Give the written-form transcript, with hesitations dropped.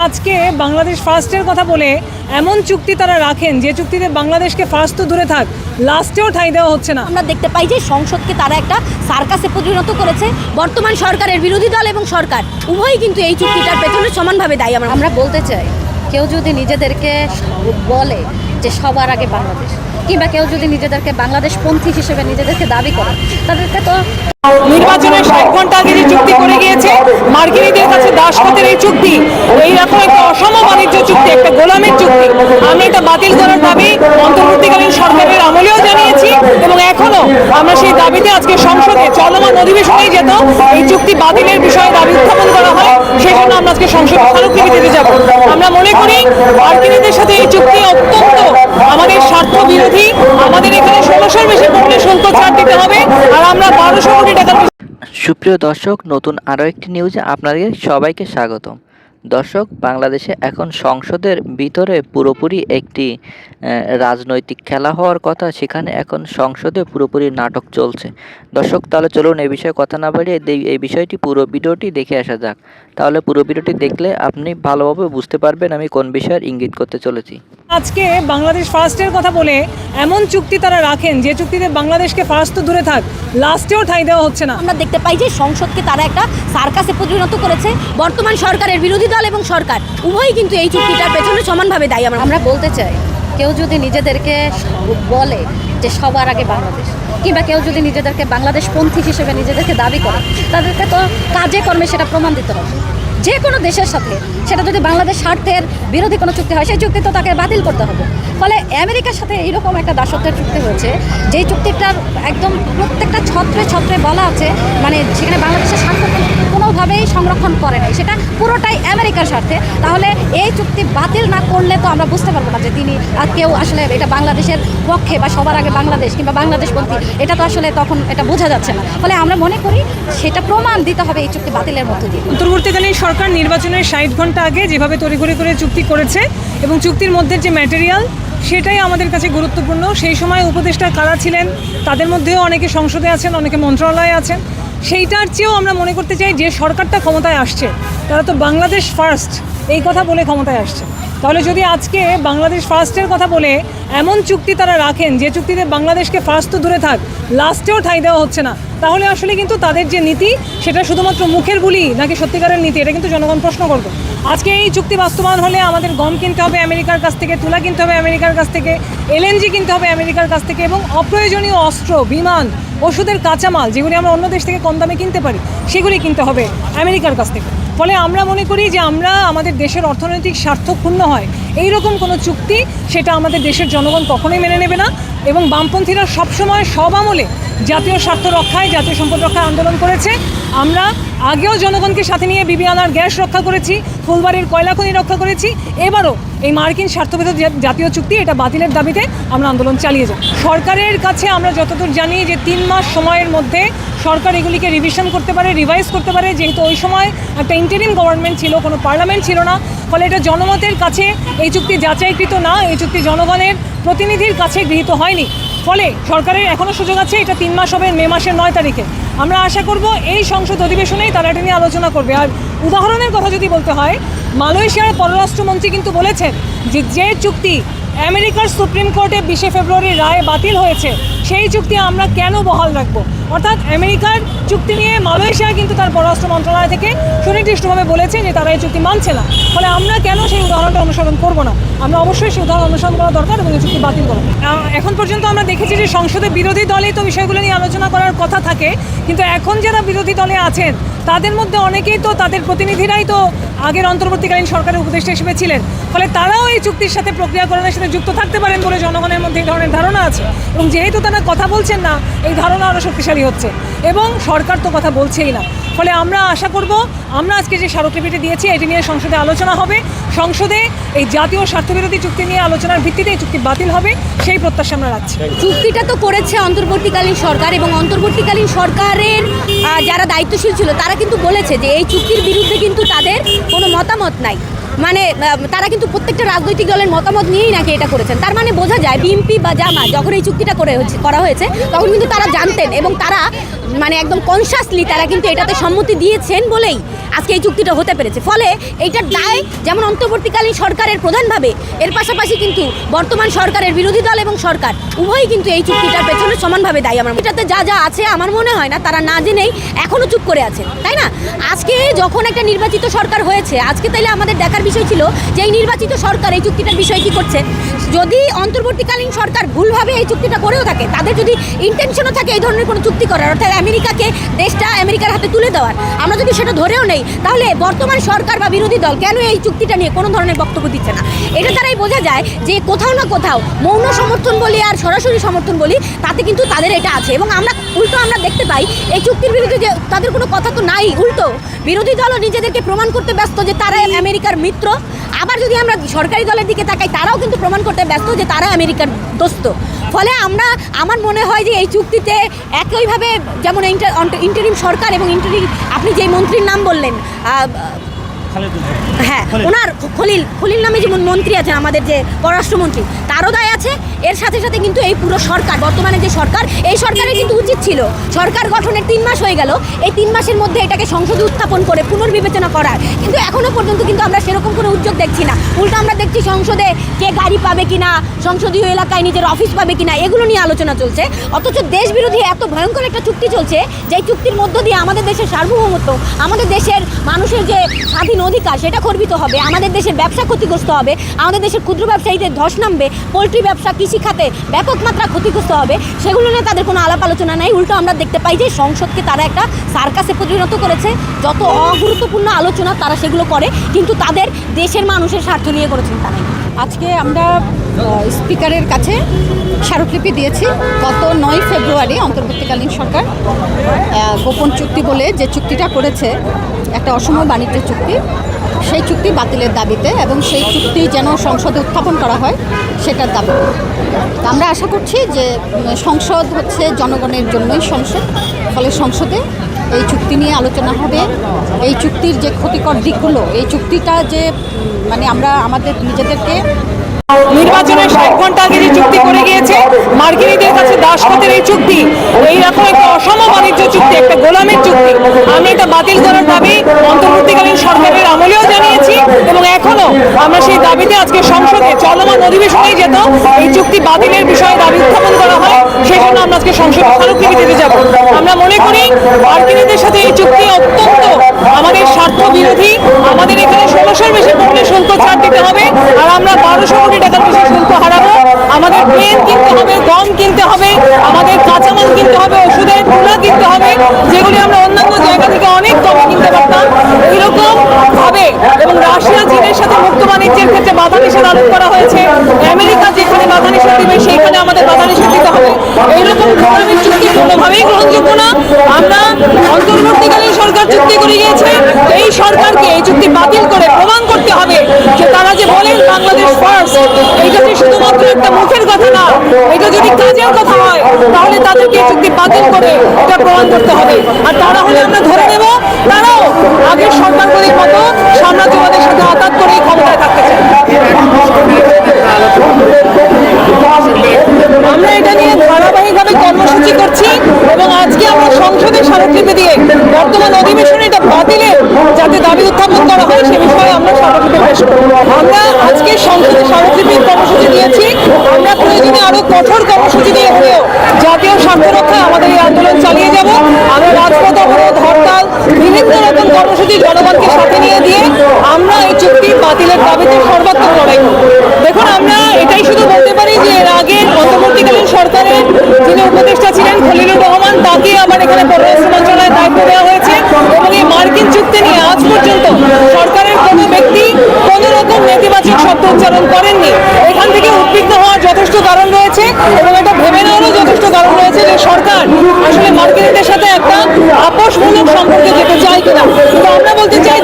আজকে বাংলাদেশ ফার্স্টের কথা বলে এমন চুক্তি তারা রাখেন যে চুক্তিতে বাংলাদেশকে ফার্স্ট তো দূরে থাক, লাস্টেও ঠাঁই দেওয়া হচ্ছে না। আমরা দেখতে পাই যে সংসদকে তারা একটা সার্কাসে পরিণত করেছে। বর্তমান সরকারের বিরোধী দল এবং সরকার উভয়ই কিন্তু এই চুক্তিটার পেছনে সমানভাবে দায়ী। আমরা বলতে চাই, কেউ যদি নিজেদেরকে বলে যে সবার আগে বাংলাদেশ, কিংবা কেউ যদি নিজেদেরকে বাংলাদেশপন্থী হিসেবে নিজেদেরকে দাবি করে, তাদেরকে তো নির্বাচনের 60 ঘন্টা আগে যে চুক্তি করে গিয়েছে মার্কিনীদের কাছে দাসখতের এই চুক্তি, এইরকম একটা অসম বাণিজ্য চুক্তি, একটা গোলামের চুক্তি, আমরা এটা বাতিল করার দাবি অন্তর্বর্তীকালীন সরকারের আমলেও জানিয়েছি এবং এখনো আমরা সেই দাবিতে আজকে সংসদে চলমান অধিবেশনেই যেত এই চুক্তি বাতিলের বিষয়ে দাবি উত্থাপন করা হয়, সেই জন্য আমরা আজকে সংসদে স্মারকলিপি যাব। আমরা মনে করি মার্কিনীদের সাথে এই চুক্তি অত্যন্ত আমাদের স্বার্থ বিরোধী। আমাদের এখানে 1600-র বেশি পণ্যে শুল্ক ছাড় দিতে হবে আর আমরা 1200 কোটি টাকা। সুপ্রিয় দর্শক, নতুন আরও একটি নিউজে আপনাদের সবাইকে স্বাগতম। দর্শক, বাংলাদেশে এখন সংসদের ভিতরে পুরোপুরি একটি রাজনৈতিক খেলা হওয়ার কথা, সেখানে এখন সংসদে পুরোপুরি নাটক চলছে। দর্শক, তাহলে চলুন এই বিষয়ে কথা না বাড়িয়ে এই বিষয়টি পুরো ভিডিওটি দেখে আসা যাক। তাহলে পুরো ভিডিওটি দেখলে আপনি ভালোভাবে বুঝতে পারবেন আমি কোন বিষয়ের ইঙ্গিত করতে চলেছি। আজকে বাংলাদেশ ফার্স্টের কথা বলে এমন চুক্তি তারা রাখেন যে চুক্তিতে বাংলাদেশকে ফার্স্ট তো দূরে থাক, লাস্টেও ঠাঁই দেওয়া হচ্ছে না। আমরা দেখতে পাই যে সংসদকে তারা একটা সার্কাসে পরিণত করেছে। বর্তমান সরকারের বিরোধী দল এবং সরকার উভয়ই কিন্তু এই চুক্তিটার পেছনে সমানভাবে দায়ী। আমরা বলতে চাই, কেউ যদি নিজেদেরকে বলে যে সবার আগে বাংলাদেশ, কিংবা কেউ যদি নিজেদেরকে বাংলাদেশপন্থী হিসেবে নিজেদেরকে দাবি করে, তাদেরকে তো কাজে কর্মে সেটা প্রমাণ দিতে হবে। যে কোনো দেশের সাথে সেটা যদি বাংলাদেশ স্বার্থের বিরোধী কোনো চুক্তি হয়, সেই চুক্তি তো তাকে বাতিল করতে হবে। ফলে আমেরিকার সাথে এইরকম একটা দাসত্বের চুক্তি হয়েছে, যেই চুক্তিটার একদম প্রত্যেকটা ছত্রে ছত্রে বলা আছে, মানে সেখানে বাংলাদেশের স্বার্থ কোনোভাবেই সংরক্ষণ করে নাই, সেটা পুরোটাই আমেরিকার স্বার্থে। তাহলে এই চুক্তি বাতিল না করলে তো আমরা বুঝতে পারবো না যে তিনি কেউ আসলে এটা বাংলাদেশের পক্ষে বা সবার আগে বাংলাদেশ কিংবা বাংলাদেশপন্থী, এটা তো আসলে তখন এটা বোঝা যাচ্ছে না। ফলে আমরা মনে করি সেটা প্রমাণ দিতে হবে এই চুক্তি বাতিলের মধ্য দিয়ে। অন্তর্বর্তীকালীন সরকার নির্বাচনের 60 ঘন্টা আগে যেভাবে তড়িঘড়ি করে চুক্তি করেছে এবং চুক্তির মধ্যে যে ম্যাটেরিয়াল, সেটাই আমাদের কাছে গুরুত্বপূর্ণ। সেই সময় উপদেষ্টা কারা ছিলেন, তাদের মধ্যেও অনেকে সংসদে আছেন, অনেকে মন্ত্রণালয়ে আছেন। সেইটার চেয়েও আমরা মনে করতে চাই যে সরকারটা ক্ষমতায় আসছে তারা তো বাংলাদেশ ফার্স্ট এই কথা বলে ক্ষমতায় আসছে। তাহলে যদি আজকে বাংলাদেশ ফার্স্টের কথা বলে এমন চুক্তি তারা রাখেন যে চুক্তিতে বাংলাদেশকে ফার্স্ট তো দূরে থাক, লাস্টেও ঠাঁই দেওয়া হচ্ছে না, তাহলে আসলে কিন্তু তাদের যে নীতি সেটা শুধুমাত্র মুখের বুলি নাকি সত্যিকারের নীতি, এটা কিন্তু জনগণ প্রশ্ন করবে। আজকে এই চুক্তি বাস্তবায়ন হলে আমাদের গম কিনতে হবে আমেরিকার কাছ থেকে, তুলা কিনতে হবে আমেরিকার কাছ থেকে, এলএনজি কিনতে হবে আমেরিকার কাছ থেকে এবং অপ্রয়োজনীয় অস্ত্র, বিমান, ওষুধের কাঁচামাল যেগুলি আমরা অন্য দেশ থেকে কম দামে কিনতে পারি সেগুলি কিনতে হবে আমেরিকার কাছ থেকে। ফলে আমরা মনে করি যে আমরা আমাদের দেশের অর্থনৈতিক স্বার্থ ক্ষুণ্ণ হয় এইরকম কোনো চুক্তি, সেটা আমাদের দেশের জনগণ কখনোই মেনে নেবে না। এবং বামপন্থীরা সবসময় সব আমলে জাতীয় স্বার্থ রক্ষায়, জাতীয় সম্পদ রক্ষায় আন্দোলন করেছে। আমরা আগেও জনগণকে সাথে নিয়ে বিবিআনার গ্যাস রক্ষা করেছি, ফুলবাড়ির কয়লা খনি রক্ষা করেছি। এবারও এই মার্কিন স্বার্থবিরোধী জাতীয় চুক্তি এটা বাতিলের দাবিতে আমরা আন্দোলন চালিয়ে যাব। সরকারের কাছে আমরা যতদূর জানি যে 3 মাস সময়ের মধ্যে সরকার এগুলিকে রিভিশন করতে পারে, রিভাইজ করতে পারে, যেহেতু ওই সময় একটা ইন্টারিম গভর্নমেন্ট ছিল, কোনো পার্লামেন্ট ছিল না। ফলে এটা জনমতের কাছে এই চুক্তি যাচাইকৃত না, এই চুক্তি জনগণের প্রতিনিধির কাছে গৃহীত হয়নি। ফলে সরকারের এখনও সুযোগ আছে, এটা 3 মাস হবে মে মাসের 9 তারিখে। আমরা আশা করব এই সংসদ অধিবেশনেই তারা এটা নিয়ে আলোচনা করবে। আর উদাহরণের কথা যদি বলতে হয়, মালয়েশিয়ার পররাষ্ট্রমন্ত্রী কিন্তু বলেছেন যে চুক্তি আমেরিকার সুপ্রিম কোর্টে 20 ফেব্রুয়ারি রায় বাতিল হয়েছে, সেই চুক্তি আমরা কেন বহাল রাখবো। অর্থাৎ আমেরিকার চুক্তি নিয়ে মালয়েশিয়া কিন্তু তার পররাষ্ট্র মন্ত্রণালয় থেকে সুনির্দিষ্টভাবে বলেছে যে তারা এই চুক্তি মানছে না। ফলে আমরা কেন সেই উদাহরণটা অনুসরণ করব না, আমরা অবশ্যই সেই উদাহরণ অনুসরণ করা দরকার এবং এই চুক্তি বাতিল করব। এখন পর্যন্ত আমরা দেখেছি যে সংসদে বিরোধী দলেই তো বিষয়গুলো নিয়ে আলোচনা করার কথা থাকে, কিন্তু এখন যারা বিরোধী দলে আছেন তাদের মধ্যে অনেকেই তো, তাদের প্রতিনিধিরাই তো আগের অন্তর্বর্তীকালীন সরকারের উপদেষ্টা হিসেবে ছিলেন। ফলে তারাও এই চুক্তির সাথে প্রক্রিয়াকরণের সাথে যুক্ত থাকতে পারেন বলে জনগণের মধ্যে এই ধরনের ধারণা আছে। এবং যেহেতু তারা কথা বলছেন না, এই ধারণা আরও শক্তিশালী হচ্ছে এবং সরকার তো কথা বলছেই না। ফলে আমরা আশা করব আমরা আজকে যে স্মারকলিপিটি দিয়েছি এটি নিয়ে সংসদে আলোচনা হবে, সংসদে এই জাতীয় স্বার্থবিরোধী চুক্তি নিয়ে আলোচনার ভিত্তিতে এই চুক্তি বাতিল হবে, সেই প্রত্যাশা আমরা রাখছি। চুক্তিটা তো করেছে অন্তর্বর্তীকালীন সরকার এবং অন্তর্বর্তীকালীন সরকারের যারা দায়িত্বশীল ছিল তারা কিন্তু বলেছে যে এই চুক্তির বিরুদ্ধে কিন্তু তাদের কোনো মতামত নাই। মানে তারা কিন্তু প্রত্যেকটা রাজনৈতিক দলের মতামত নিয়েই নাকি এটা করেছেন। তার মানে বোঝা যায় বিএনপি বা জামাত যখন এই চুক্তিটা করা হয়েছে তখন কিন্তু তারা জানতেন এবং তারা মানে একদম কনসাসলি তারা কিন্তু এটাতে সম্মতি দিয়েছেন বলেই আজকে এই চুক্তিটা হতে পেরেছে। ফলে এইটার দায় যেমন অন্তর্বর্তীকালীন সরকারের প্রধানভাবে, এর পাশাপাশি কিন্তু বর্তমান সরকারের বিরোধী দল এবং সরকার উভয়ই কিন্তু এই চুক্তিটার পেছনে সমানভাবে দায়ী। আমার এটাতে যা যা আছে আমার মনে হয় না তারা না জেনেই এখনও চুপ করে আছে, তাই না? আজকে যখন একটা নির্বাচিত সরকার হয়েছে, আজকে তাইলে আমাদের দেখার বিষয় ছিল যে এই নির্বাচিত সরকার এই চুক্তিটার বিষয়ে কী করছে। যদি অন্তর্বর্তীকালীন সরকার ভুলভাবে এই চুক্তিটা করেও থাকে, তাদের যদি ইন্টেনশনও থাকে এই ধরনের কোনো চুক্তি করার, অর্থাৎ আমেরিকাকে দেশটা আমেরিকার হাতে তুলে দেওয়ার, আমরা যদি সেটা ধরেও নেই, তাহলে বর্তমান সরকার বা বিরোধী দল কেন এই চুক্তিটা নিয়ে কোনো ধরনের বক্তব্য দিচ্ছে না? এটা দ্বারাই বোঝা যায় যে কোথাও না কোথাও মৌন সমর্থন বলি আর সরাসরি সমর্থন বলি, তাতে কিন্তু তাদের এটা আছে। এবং আমরা দেখতে পাই এই চুক্তির বিরুদ্ধে যে তাদের কোনো কথা তো নাই, উল্টো বিরোধী দলও নিজেদেরকে প্রমাণ করতে ব্যস্ত যে তারা আমেরিকার মিত্র। আবার যদি আমরা সরকারি দলের দিকে তাকাই, তারাও কিন্তু প্রমাণ করতে ব্যস্ত যে তারা আমেরিকার দোস্ত। ফলে আমার মনে হয় যে এই চুক্তিতে একইভাবে যেমন ইন্টারিম সরকার এবং আপনি যে মন্ত্রীর নাম বললেন, হ্যাঁ, ওনার খলিল নামে যে মন্ত্রী আছেন আমাদের যে পররাষ্ট্রমন্ত্রী, তারও দায় আছে। এর সাথে সাথে কিন্তু এই পুরো সরকার, বর্তমানে যে সরকার, এই সরকারের কিন্তু উচিত ছিল সরকার গঠনের 3 মাস হয়ে গেল, এই 3 মাসের মধ্যে এটাকে সংসদে উত্থাপন করে পুনর্বিবেচনা করার, কিন্তু এখনও পর্যন্ত কিন্তু আমরা সেরকম কোনো উদ্যোগ দেখছি না। উল্টো আমরা দেখছি সংসদে কে গাড়ি পাবে কিনা, সংসদীয় এলাকায় নিজের অফিস পাবে কিনা, এগুলো নিয়ে আলোচনা চলছে। অথচ দেশ বিরোধী এত ভয়ঙ্কর একটা চুক্তি চলছে, যেই চুক্তির মধ্য দিয়ে আমাদের দেশের সার্বভৌমত্ব, আমাদের দেশের মানুষের যে স্বাধীন অধিকার, সেটা খর্বিত হবে, আমাদের দেশের ব্যবসা ক্ষতিগ্রস্ত হবে, আমাদের দেশের ক্ষুদ্র ব্যবসায়ীদের ধস নামবে, পোলট্রি ব্যবসা, কৃষি খাতে ব্যাপক মাত্রা ক্ষতিগ্রস্ত হবে, সেগুলো নিয়ে তাদের কোনো আলাপ আলোচনা নাই। উল্টো আমরা দেখতে পাই যে সংসদকে তারা একটা সার্কাসে পরিণত করেছে। যত অগুরুত্বপূর্ণ আলোচনা তারা সেগুলো করে, কিন্তু তাদের দেশের মানুষের স্বার্থ নিয়ে করেছেন তারাই। আজকে আমরা স্পিকারের কাছে স্মারকলিপি দিয়েছি। গত 9 ফেব্রুয়ারি অন্তর্বর্তীকালীন সরকার গোপন চুক্তি বলে যে চুক্তিটা করেছে, একটা অসম বাণিজ্য চুক্তি, সেই চুক্তি বাতিলের দাবিতে এবং সেই চুক্তি যেন সংসদে উত্থাপন করা হয় সেটার দাবিতে। আমরা আশা করছি যে সংসদ হচ্ছে জনগণের জন্যই সংসদ, ফলে সংসদে এই চুক্তি নিয়ে আলোচনা হবে। এই চুক্তির যে ক্ষতিকর দিকগুলো, এই চুক্তিটা যে আমরা আমাদের নিজেদেরকে নির্বাচনের 60 ঘন্টা আগে যে চুক্তি করে গিয়েছে মার্কিনীদের কাছে দাসখতের এই চুক্তি, এইরকম একটা অসম বাণিজ্য চুক্তি, একটা গোলামের চুক্তি, আমরা এটা বাতিল করার দাবি অন্তর্বর্তীকালীন সরকারের আমলেও জানিয়েছি এবং এখনো আমরা সেই দাবিতে আজকে সংসদে চলমান অধিবেশনেই যেত এই চুক্তি বাতিলের বিষয়ে দাবি উত্থাপন করা হয়, সেই জন্য আমরা আজকে সংসদে স্মারকলিপি দিতে যাব। আমরা মনে করি মার্কিনীদের সাথে এই চুক্তি অত্যন্ত আমাদের স্বার্থ বিরোধী। আমাদের এখানে 1600-র বেশি পণ্যে শুল্ক ছাড় দিতে হবে, আর আমরা 1200 কোটি টাকার বেশি শুল্ক হারাবো। আমাদের তেল কিনতে হবে, গম কিনতে হবে, আমাদের কাঁচামাল কিনতে হবে, ওষুধের তুলা কিনতে হবে, যেগুলি আমরা অন্যান্য জায়গা থেকে অনেক কমে কিনতে পারতাম। এইরকম ভাবে এবং রাশিয়া চীনের সাথে মুক্ত বাণিজ্যের ক্ষেত্রে বাধা নিষেধ আরোপ করা হয়েছে। আমেরিকা যেখানে বাধা নিষেধ দিবে সেইখানে আমাদের বাধা নিষেধ দিতে হবে। এইরকম ধরনের চুক্তি কোনোভাবেই গ্রহণযোগ্য না। আমরা অন্তর্বর্তীকালীন সরকার চুক্তি করে গিয়েছে, এই সরকারকে এই চুক্তি বাতিল করে প্রমাণ করতে হবে যে তারা যে বলেন বাংলাদেশ ফার্স্ট, এইটা যে শুধুমাত্র একটা মুখের কথা না, এটা যদি কাজের কথা হয় তাহলে তাদেরকে এই চুক্তি বাতিল করে এটা প্রমাণ করতে হবে। আর তারা হলে আমরা ধরে নেব তারাও আগের সরকারগুলির মতো সাম্রাজ্যবাদের সাথে আঘাত করেই ক্ষমতায় থাকতে চায়। আমরা এটা নিয়ে ধারাবাহিকভাবে কর্মসূচি করছি এবং আজকে আমরা সংসদে স্মারকলিপি দিয়ে বর্তমান অধিবেশনে এটা বাতিলের যাতে দাবি উত্থাপন করা হয় সে বিষয়ে আমরা স্মারকলিপি পেশ করব। আমরা আজকে সংসদে স্মারকলিপির কর্মসূচি দিয়েছি, আমরা প্রয়োজনে আরো কঠোর কর্মসূচি দিয়ে হলেও জাতীয় স্বার্থ রক্ষায় আমাদের এই আন্দোলন চালিয়ে যাব। আমরা রাজপথ অবরোধ, হরতাল, বিভিন্ন রকম কর্মসূচি জনগণকে সাথে নিয়ে দিয়ে আমরা এই চুক্তি বাতিলের দাবিতে সর্বাত্মক লড়াই করব। দেখুন, আমরা এটাই শুধু বলতে পারি যে এর আগে অন্তর্বর্তীকালীন সরকারের যিনি উপদেষ্টা ছিলেন খলিলুর রহমান, তাকে আবার এখানে পররাষ্ট্র মন্ত্রণালয়ের দায়িত্ব দেওয়া হয়েছে এবং এই মার্কিন চুক্তি নিয়ে আজ পর্যন্ত সরকারের কোনো ব্যক্তি কোনো রকম নেতিবাচক শব্দ উচ্চারণ করেননি। এখান থেকে উদ্বিগ্ন হওয়ার যথেষ্ট কারণ রয়েছে এবং এটা ভেবে নেওয়ারও যথেষ্ট কারণ রয়েছে যে সরকার আসলে মার্কিনীদের সাথে একটা আপোষমূলক সম্পর্কে যেতে চায় কিনা। কিন্তু আমরা বলতে চাই